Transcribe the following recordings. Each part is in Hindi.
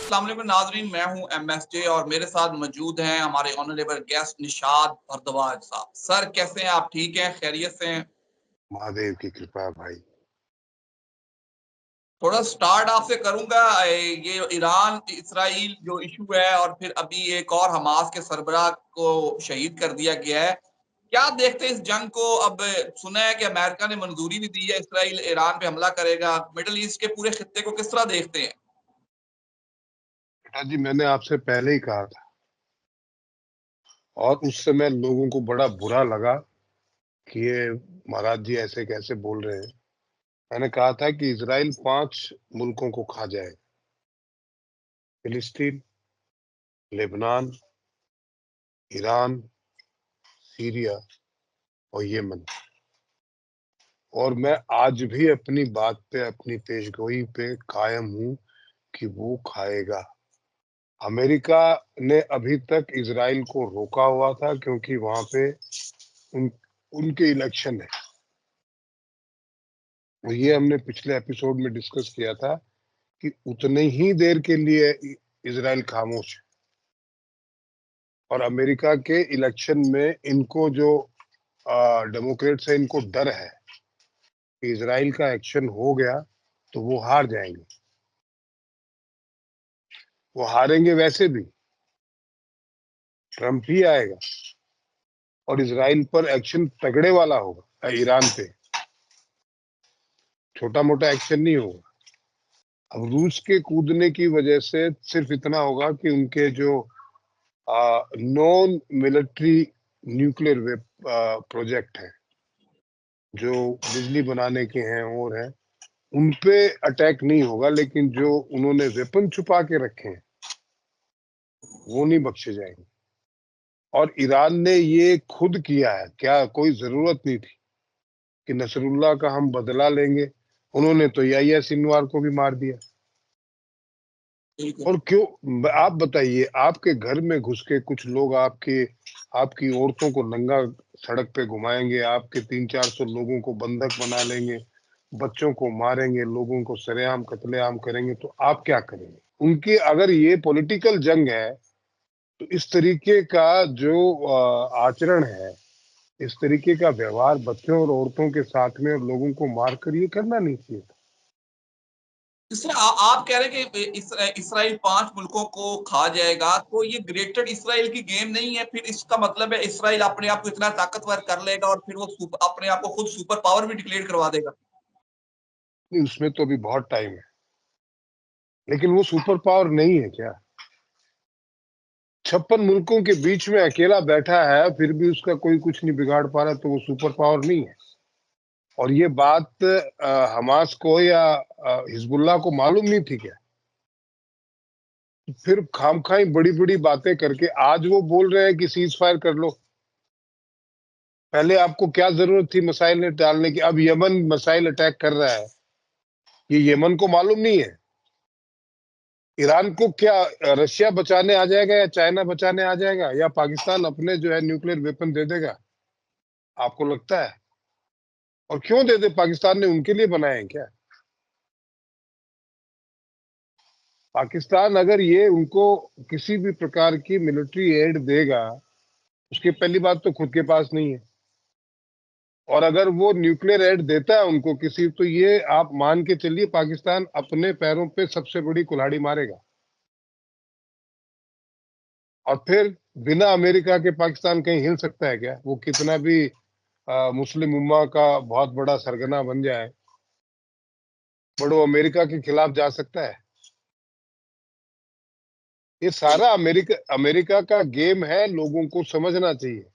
अस्सलाम वालेकुम नाज़रीन, मैं हूं MSJ और मेरे साथ मौजूद हैं हमारे ऑनरेबल गेस्ट निशात भारद्वाज साहब। सर कैसे हैं आप? ठीक हैं, खैरियत से हैं? महादेव की कृपा है भाई। थोड़ा स्टार्ट आपसे करूंगा। ये ईरान इसराइल जो इशू है और फिर अभी एक और हमास के सरबराह को शहीद कर दिया गया है, क्या देखते हैं इस जंग को? अब सुना है कि अमेरिका ने मंजूरी भी दी है, इसराइल ईरान पे हमला करेगा। मिडल ईस्ट के पूरे खित्ते को किस तरह देखते हैं? बेटा जी, मैंने आपसे पहले ही कहा था और उस समय लोगों को बड़ा बुरा लगा कि ये महाराज जी ऐसे कैसे बोल रहे हैं। मैंने कहा था कि इजराइल 5 मुल्कों को खा जाए: फिलिस्तीन, लेबनान, ईरान, सीरिया और यमन। और मैं आज भी अपनी बात पे, अपनी पेशगोई पे कायम हूं कि वो खाएगा। अमेरिका ने अभी तक इजराइल को रोका हुआ था क्योंकि वहां पे उनके इलेक्शन है। और ये हमने पिछले एपिसोड में डिस्कस किया था कि उतने ही देर के लिए इजराइल खामोश है। और अमेरिका के इलेक्शन में इनको जो डेमोक्रेट्स है, इनको डर है कि इजराइल का एक्शन हो गया तो वो हार जाएंगे। वो हारेंगे वैसे भी, ट्रम्प ही आएगा और इजराइल पर एक्शन तगड़े वाला होगा। ईरान पे छोटा मोटा एक्शन नहीं होगा। अब रूस के कूदने की वजह से सिर्फ इतना होगा कि उनके जो नॉन मिलिट्री न्यूक्लियर प्रोजेक्ट है, जो बिजली बनाने के हैं और हैं, उन पे अटैक नहीं होगा, लेकिन जो उन्होंने वेपन छुपा के रखे हैं वो नहीं बख्शे जाएंगे। और ईरान ने ये खुद किया है, क्या कोई जरूरत नहीं थी कि नसरुल्लाह का हम बदला लेंगे। उन्होंने तो याह्या सिनवार को भी मार दिया। और क्यों, आप बताइए, आपके घर में घुस के कुछ लोग आपकी औरतों को नंगा सड़क पे घुमाएंगे, आपके 300-400 लोगों को बंधक बना लेंगे, बच्चों को मारेंगे, लोगों को सरेआम कत्लेआम करेंगे, तो आप क्या करेंगे? उनकी अगर ये पॉलिटिकल जंग है तो इस तरीके का जो आचरण है, इस तरीके का व्यवहार बच्चों और औरतों के साथ में और लोगों को मारकर ये करना नहीं चाहिए। जिस तरह आप कह रहे हैं कि इसराइल 5 मुल्कों को खा जाएगा, तो ये ग्रेटर इसराइल की गेम नहीं है? फिर इसका मतलब है इसराइल अपने आप को इतना ताकतवर कर लेगा और फिर वो अपने आप को खुद सुपर पावर भी डिक्लेयर करवा देगा? नहीं, उसमें तो अभी बहुत टाइम है, लेकिन वो सुपर पावर नहीं है क्या? 56 मुल्कों के बीच में अकेला बैठा है, फिर भी उसका कोई कुछ नहीं बिगाड़ पा रहा, तो वो सुपर पावर नहीं है। और ये बात हमास को या हिजबुल्लाह को मालूम नहीं थी क्या? फिर खामखाई बड़ी बड़ी बातें करके आज वो बोल रहे हैं कि सीज फायर कर लो। पहले आपको क्या जरूरत थी मसाइल डालने की? अब यमन मसाइल अटैक कर रहा है, ये यमन को मालूम नहीं है? ईरान को क्या रशिया बचाने आ जाएगा या चाइना बचाने आ जाएगा या पाकिस्तान अपने जो है न्यूक्लियर वेपन दे देगा? आपको लगता है? और क्यों दे दे? पाकिस्तान ने उनके लिए बनाए हैं क्या? पाकिस्तान अगर ये उनको किसी भी प्रकार की मिलिट्री एड देगा, उसकी पहली बात तो खुद के पास नहीं है, और अगर वो न्यूक्लियर एड देता है उनको किसी, तो ये आप मान के चलिए पाकिस्तान अपने पैरों पे सबसे बड़ी कुल्हाड़ी मारेगा। और फिर बिना अमेरिका के पाकिस्तान कहीं हिल सकता है क्या? वो कितना भी मुस्लिम उम्मा का बहुत बड़ा सरगना बन जाए, बड़ो अमेरिका के खिलाफ जा सकता है? ये सारा अमेरिका अमेरिका का गेम है, लोगों को समझना चाहिए।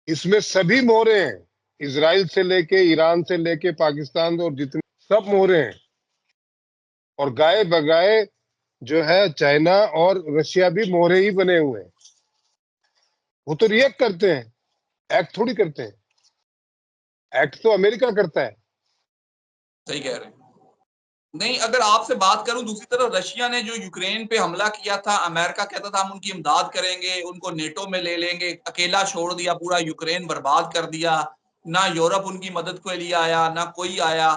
इसमें सभी मोहरे हैं, इजराइल से लेके, ईरान से लेके, पाकिस्तान और जितने सब मोहरे हैं। और गाए बगाए जो है चाइना और रशिया भी मोहरे ही बने हुए हैं। वो तो रिएक्ट करते हैं, एक्ट थोड़ी करते हैं। एक्ट तो अमेरिका करता है। सही कह रहे हैं। नहीं, अगर आपसे बात करूं, दूसरी तरफ रशिया ने जो यूक्रेन पे हमला किया था, अमेरिका कहता था हम उनकी इमदाद करेंगे, उनको नेटो में ले लेंगे, अकेला छोड़ दिया, पूरा यूक्रेन बर्बाद कर दिया। ना यूरोप उनकी मदद के लिए आया, ना कोई आया।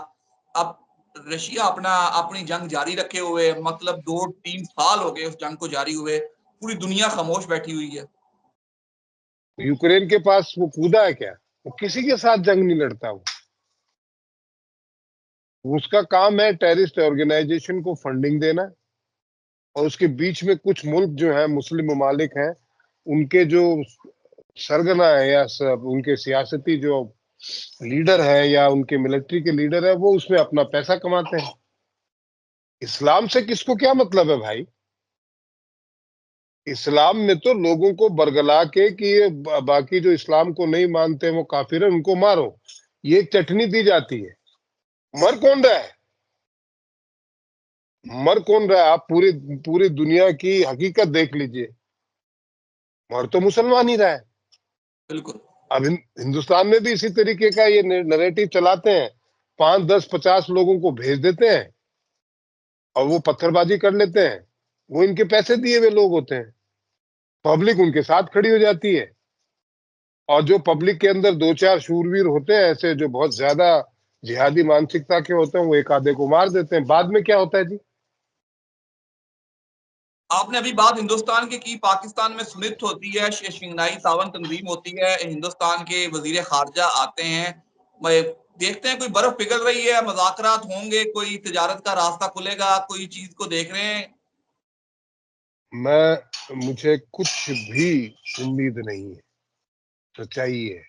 अब रशिया अपनी जंग जारी रखे हुए, मतलब 2-3 साल हो गए उस जंग को जारी हुए, पूरी दुनिया खामोश बैठी हुई है। यूक्रेन के पास वो कूदा है क्या? वो किसी के साथ जंग नहीं लड़ता। उसका काम है टेररिस्ट ऑर्गेनाइजेशन को फंडिंग देना, और उसके बीच में कुछ मुल्क जो है मुस्लिम ममालिक हैं, उनके जो सरगना है या उनके सियासती जो लीडर है या उनके मिलिट्री के लीडर है, वो उसमें अपना पैसा कमाते हैं। इस्लाम से किसको क्या मतलब है भाई? इस्लाम में तो लोगों को बरगला के कि ये बाकी जो इस्लाम को नहीं मानते वो काफिर है, उनको मारो, ये एक चटनी दी जाती है। मर कौन रहा है? मर कौन रहा है? आप पूरी पूरी दुनिया की हकीकत देख लीजिए, मर तो मुसलमान ही रहा है। बिल्कुल। अब हिंदुस्तान में भी इसी तरीके का ये नैरेटिव चलाते हैं, 5, 10, 50 लोगों को भेज देते हैं और वो पत्थरबाजी कर लेते हैं। वो इनके पैसे दिए हुए लोग होते हैं, पब्लिक उनके साथ खड़ी हो जाती है। और जो पब्लिक के अंदर 2-4 शूरवीर होते हैं ऐसे, जो बहुत ज्यादा जिहादी मानसिकता के होते हैं, वो एक आधे को मार देते हैं। बाद में क्या होता है जी? आपने अभी बात हिंदुस्तान की पाकिस्तान में सुनित होती है, शंघाई तावन तंजीम होती है, हिंदुस्तान के वजीर खारजा आते हैं, देखते हैं कोई बर्फ पिघल रही है, मुज़ाकरात होंगे, कोई तिजारत का रास्ता खुलेगा, कोई चीज को देख रहे हैं। मुझे कुछ भी उम्मीद नहीं है, सच्चाई है।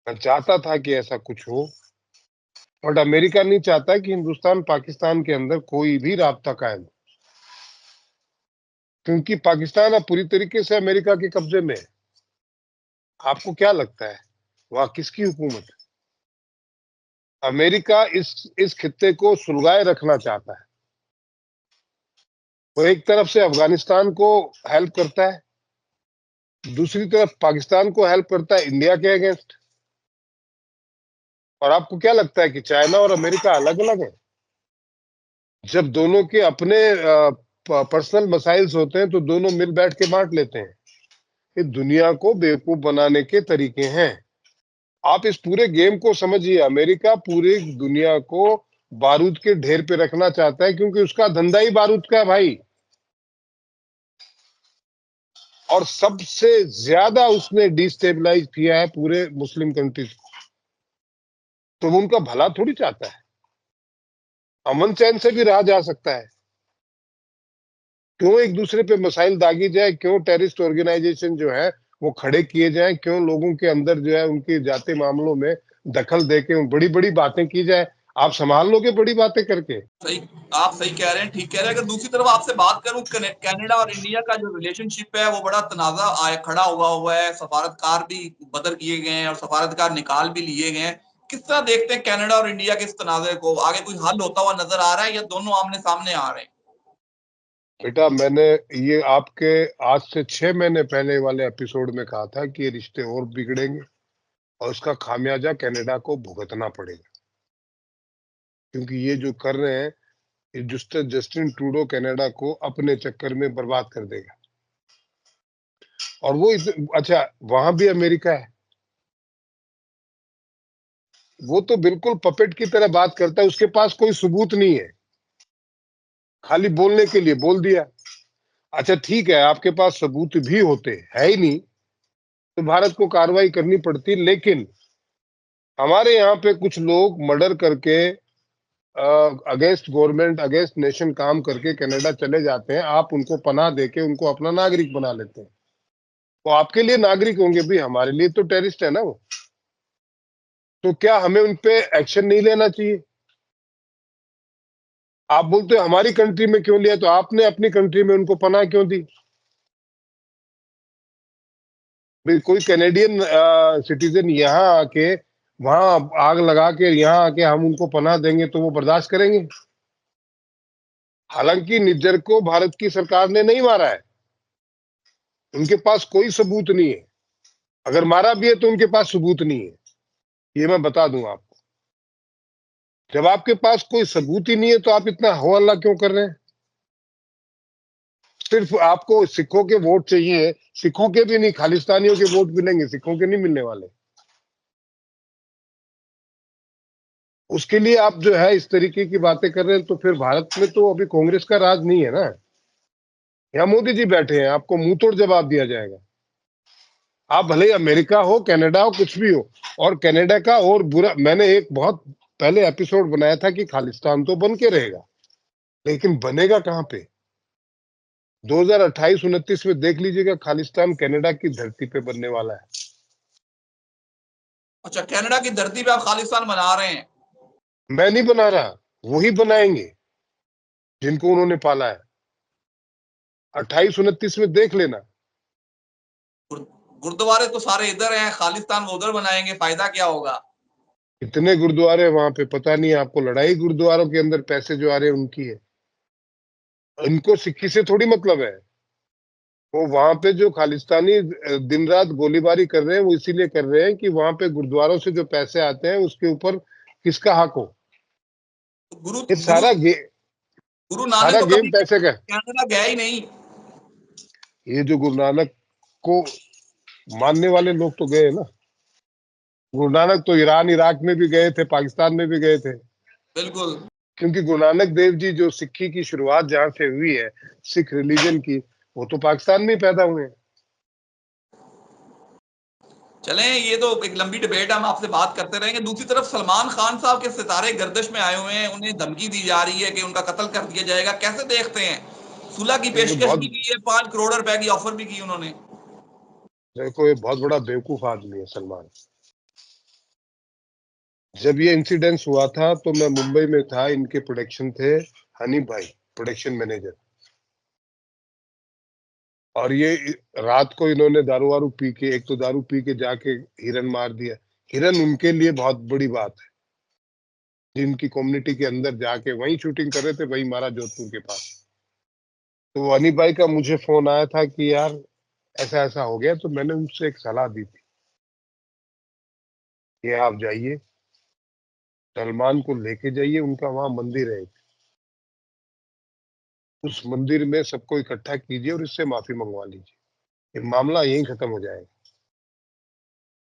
मैं चाहता था कि ऐसा कुछ हो, बट अमेरिका नहीं चाहता कि हिंदुस्तान पाकिस्तान के अंदर कोई भी राब्ता कायम हो, क्योंकि पाकिस्तान अब पूरी तरीके से अमेरिका के कब्जे में है। आपको क्या लगता है वहां किसकी हुकूमत है? अमेरिका इस खित्ते को सुलगाए रखना चाहता है। वो एक तरफ से अफगानिस्तान को हेल्प करता है, दूसरी तरफ पाकिस्तान को हेल्प करता है इंडिया के अगेंस्ट। और आपको क्या लगता है कि चाइना और अमेरिका अलग अलग है? जब दोनों के अपने पर्सनल मसाइल्स होते हैं तो दोनों मिल बैठ के बांट लेते हैं। ये दुनिया को बेवकूफ बनाने के तरीके हैं। आप इस पूरे गेम को समझिए, अमेरिका पूरी दुनिया को बारूद के ढेर पे रखना चाहता है, क्योंकि उसका धंधा ही बारूद का है भाई। और सबसे ज्यादा उसने डिस्टेबलाइज किया है पूरे मुस्लिम कंट्रीज को। तो वो उनका भला थोड़ी चाहता है, अमन चैन से भी रहा जा सकता है। क्यों एक दूसरे पे मसाइल दागी जाए? क्यों टेररिस्ट ऑर्गेनाइजेशन जो है वो खड़े किए जाए? क्यों लोगों के अंदर जो है उनके जाति मामलों में दखल देके बड़ी बड़ी बातें की जाए? आप संभाल लोगे बड़ी बातें करके? सही, आप सही कह रहे हैं, ठीक कह रहे हैं। अगर दूसरी तरफ आपसे बात करूं, कनाडा और इंडिया का जो रिलेशनशिप है वो बड़ा तनाजा खड़ा हुआ है, सफारतकार भी बदर किए गए हैं और सफारतकार निकाल भी लिए गए हैं। किस तरह देखते हैं कनाडा और इंडिया के इस तनाजे को? आगे कोई हल होता हुआ नजर आ रहा है या दोनों आमने सामने आ रहे हैं? बेटा, मैंने ये आपके आज से 6 महीने पहले वाले एपिसोड में कहा था कि ये रिश्ते और बिगड़ेंगे और उसका खामियाजा कनाडा को भुगतना पड़ेगा, क्योंकि ये जो कर रहे हैं, ये जस्टिन ट्रूडो कनाडा को अपने चक्कर में बर्बाद कर देगा। और वो अच्छा, वहां भी अमेरिका है, वो तो बिल्कुल पपेट की तरह बात करता है, उसके पास कोई सबूत नहीं है, खाली बोलने के लिए बोल दिया। अच्छा ठीक है, आपके पास सबूत भी होते, है ही नहीं, तो भारत को कार्रवाई करनी पड़ती। लेकिन हमारे यहाँ पे कुछ लोग मर्डर करके, अगेंस्ट गवर्नमेंट, अगेंस्ट नेशन काम करके कनाडा चले जाते हैं, आप उनको पनाह देके उनको अपना नागरिक बना लेते हैं। वो आपके लिए नागरिक होंगे भी, हमारे लिए तो टेररिस्ट है ना वो। तो क्या हमें उन पे एक्शन नहीं लेना चाहिए? आप बोलते हो हमारी कंट्री में क्यों लिया, तो आपने अपनी कंट्री में उनको पनाह क्यों दी? भाई कोई कैनेडियन सिटीजन यहाँ आके वहां आग लगा के यहाँ आके हम उनको पनाह देंगे तो वो बर्दाश्त करेंगे? हालांकि निज्जर को भारत की सरकार ने नहीं मारा है, उनके पास कोई सबूत नहीं है। अगर मारा भी है तो उनके पास सबूत नहीं है, ये मैं बता दूं आपको। जब आपके पास कोई सबूत ही नहीं है तो आप इतना हो हल्ला क्यों कर रहे हैं? सिर्फ आपको सिखों के वोट चाहिए, सिखों के भी नहीं, खालिस्तानियों के वोट मिलेंगे, सिखों के नहीं मिलने वाले। उसके लिए आप जो है इस तरीके की बातें कर रहे हैं, तो फिर भारत में तो अभी कांग्रेस का राज नहीं है ना। यहाँ मोदी जी बैठे हैं, आपको मुंह तोड़ जवाब दिया जाएगा। आप भले ही अमेरिका हो, कनाडा हो, कुछ भी हो। और कनाडा का और बुरा, मैंने एक बहुत पहले एपिसोड बनाया था कि खालिस्तान तो बन के रहेगा, लेकिन बनेगा कहाँ पे? 2028-29 में देख लीजिएगा, खालिस्तान कनाडा की धरती पे बनने वाला है। अच्छा, कनाडा की धरती पे आप खालिस्तान बना रहे हैं? मैं नहीं बना रहा, वही बनाएंगे जिनको उन्होंने पाला है। 28-29 में देख लेना। गुरुद्वारे तो सारे इधर हैं, खालिस्तान वो उधर बनाएंगे, फायदा क्या होगा? इतने गुरुद्वारे वहां पे, पता नहीं आपको। लड़ाई गुरुद्वारों के अंदर पैसे जो आ रहे हैं उनकी है, इनको सिक्की से थोड़ी मतलब है। वो वहां पे जो खालिस्तानी दिन रात गोलीबारी कर रहे हैं, वो इसीलिए कर रहे हैं कि वहां पे गुरुद्वारों से जो पैसे आते हैं उसके ऊपर किसका हक हो। गुरु ये गुरु गुरु नानक सारा तो गेम कभी पैसे का है। कनाडा गया ही नहीं। ये जो गुरु नानक को मानने वाले लोग तो गए ना। गुरु नानक तो ईरान इराक में भी गए थे, पाकिस्तान में भी गए थे। बिल्कुल। क्योंकि गुरु नानक देव जी जो सिक्खी की शुरुआत जहां से हुई है, सिख रिलीजन की, वो तो पाकिस्तान में ही पैदा हुए हैं। चलें, ये तो एक लंबी डिबेट है, हम आपसे बात करते रहेंगे। दूसरी तरफ सलमान खान साहब के सितारे गर्दिश में आए हुए हैं, उन्हें धमकी दी जा रही है कि उनका कत्ल कर दिया जाएगा। कैसे देखते हैं? सुलह की ये पेशकश भी बहुत की है, 5 करोड़ रुपए की ऑफर भी की उन्होंने। देखो, ये बहुत बड़ा बेवकूफ आदमी है सलमान। जब ये इंसिडेंस हुआ था तो मैं मुंबई में था, इनके प्रोडक्शन थे हनी भाई, प्रोडक्शन मैनेजर। और ये रात को इन्होंने दारू वारू पी के, एक तो दारू पी के जाके हिरन मार दिया। हिरन उनके लिए बहुत बड़ी बात है, जिनकी कम्युनिटी के अंदर जाके वहीं शूटिंग कर रहे थे, वहीं मारा जोधपुर के पास। तो वो हनी भाई का मुझे फोन आया था कि यार ऐसा ऐसा हो गया, तो मैंने उनसे एक सलाह दी थी कि आप जाइए, सलमान को लेके जाइए, उनका वहां मंदिर है, उस मंदिर में सबको इकट्ठा कीजिए और इससे माफी मंगवा लीजिए, ये मामला यहीं खत्म हो जाएगा।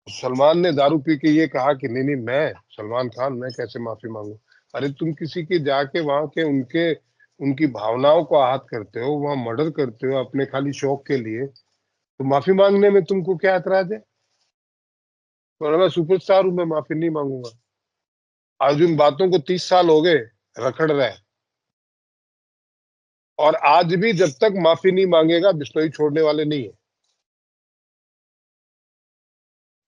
सलमान ने दारू पी के ये कहा कि नहीं नहीं, मैं सलमान खान, मैं कैसे माफी मांगू? अरे तुम किसी के जाके वहां के उनके उनकी भावनाओं को आहत करते हो, वहां मर्डर करते हो अपने खाली शौक के लिए, तो माफी मांगने में तुमको क्या ऐतराज है? और मैं सुपरस्टार हूं, मैं माफी नहीं मांगूंगा। आज उन बातों को 30 साल हो गए रखड़ रहा है, और आज भी जब तक माफी नहीं मांगेगा बिश्नोई छोड़ने वाले नहीं है।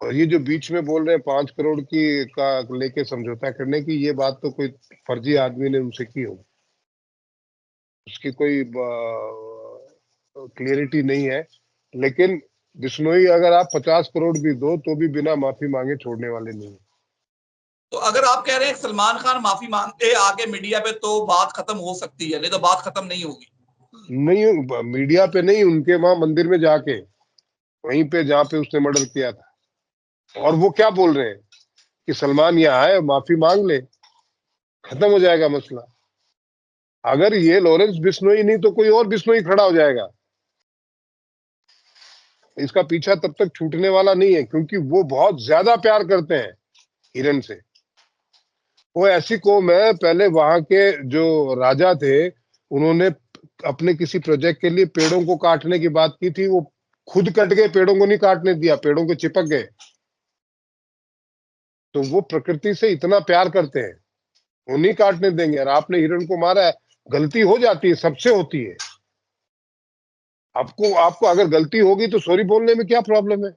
और ये जो बीच में बोल रहे हैं 5 करोड़ की का लेके समझौता करने की, ये बात तो कोई फर्जी आदमी ने उनसे की होगी, उसकी कोई क्लियरिटी नहीं है। लेकिन बिश्नोई अगर आप 50 करोड़ भी दो तो भी बिना माफी मांगे छोड़ने वाले नहीं है। तो अगर आप कह रहे हैं सलमान खान माफी मांगते आगे मीडिया पे, तो बात खत्म हो सकती है, नहीं तो बात खत्म नहीं होगी। नहीं, मीडिया पे नहीं, उनके वहां मंदिर में जाके, वहीं पे जहाँ पे उसने मर्डर किया था। और वो क्या बोल रहे हैं कि सलमान यहाँ है, माफी मांग ले, खत्म हो जाएगा मसला। अगर ये लॉरेंस बिश्नोई नहीं तो कोई और बिश्नोई खड़ा हो जाएगा। इसका पीछा तब तक छूटने वाला नहीं है, क्योंकि वो बहुत ज्यादा प्यार करते हैं हिरन से। वो ऐसी कौम है, पहले वहां के जो राजा थे, उन्होंने अपने किसी प्रोजेक्ट के लिए पेड़ों को काटने की बात की थी, वो खुद कट गए, पेड़ों को नहीं काटने दिया, पेड़ों के चिपक गए। तो वो प्रकृति से इतना प्यार करते हैं, वो नहीं काटने देंगे। और आपने हिरण को मारा है, गलती हो जाती है, सबसे होती है। आपको आपको अगर गलती होगी तो सॉरी बोलने में क्या प्रॉब्लम है?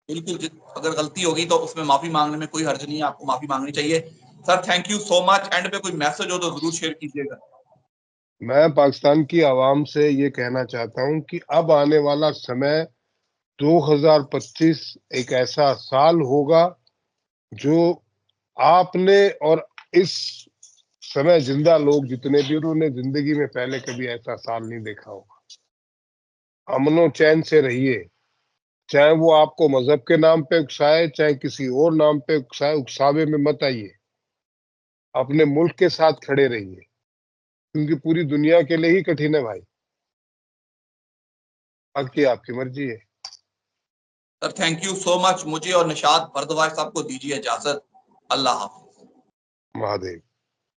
बिल्कुल, अगर गलती होगी तो उसमें माफी मांगने में कोई हर्ज नहीं है, आपको माफी मांगनी चाहिए। Sir thank you so much. And पे कोई मैसेज हो तो जरूर शेयर कीजिएगा। मैं पाकिस्तान की आवाम से ये कहना चाहता हूं कि अब आने वाला समय 2025 एक ऐसा साल होगा जो आपने और इस समय जिंदा लोग जितने भी, उन्होंने जिंदगी में पहले कभी ऐसा साल नहीं देखा होगा। अमनो चैन से रहिए, चाहे वो आपको मजहब के नाम पे उकसाए, चाहे किसी और नाम पे उकसाए, उकसावे में मत आइए। अपने मुल्क के साथ खड़े रहिए, क्योंकि पूरी दुनिया के लिए ही कठिन है भाई। बाकी आपकी मर्जी है। Sir thank you so much. मुझे और निशात भारद्वाज साहब को दीजिए इजाजत। अल्लाह हाफ़िज़। महादेव।